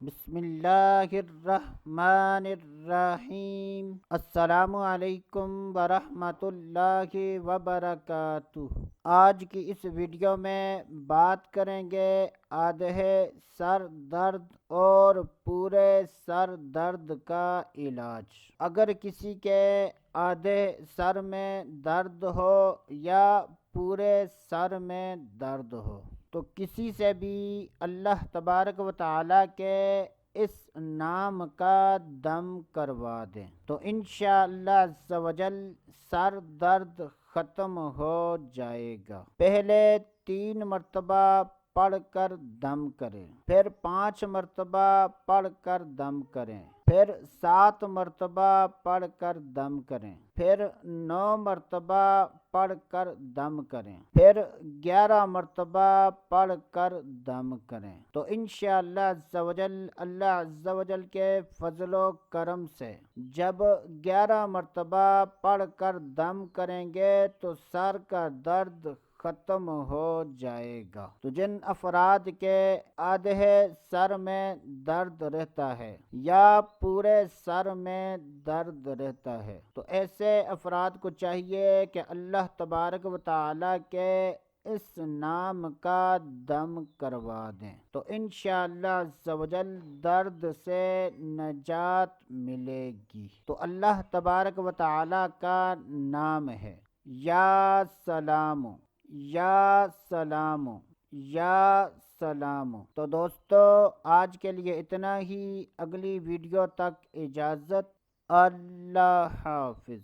بسم اللہ الرحمن الرحیم۔ السلام علیکم ورحمۃ اللہ وبرکاتہ۔ آج کی اس ویڈیو میں بات کریں گے آدھے سر درد اور پورے سر درد کا علاج۔ اگر کسی کے آدھے سر میں درد ہو یا پورے سر میں درد ہو تو کسی سے بھی اللہ تبارک و تعالیٰ کے اس نام کا دم کروا دیں تو انشاءاللہ عز و جل سر درد ختم ہو جائے گا۔ پہلے 3 مرتبہ پڑھ کر دم کریں، پھر 5 مرتبہ پڑھ کر دم کریں، پھر 7 مرتبہ پڑھ کر دم کریں، پھر 9 مرتبہ پڑھ کر دم کریں، پھر 11 مرتبہ پڑھ کر دم کریں تو انشاءاللہ عز و جل اللہ عز و جل کے فضل و کرم سے جب 11 مرتبہ پڑھ کر دم کریں گے تو سر کا درد ختم ہو جائے گا۔ تو جن افراد کے آدھے سر میں درد رہتا ہے یا پورے سر میں درد رہتا ہے تو ایسے افراد کو چاہیے کہ اللہ تبارک و تعالیٰ کے اس نام کا دم کروا دیں تو انشاءاللہ عز و جل درد سے نجات ملے گی۔ تو اللہ تبارک و تعالیٰ کا نام ہے یا سلام، یا سلام، یا سلام۔ تو دوستو آج کے لیے اتنا ہی، اگلی ویڈیو تک اجازت، اللہ حافظ۔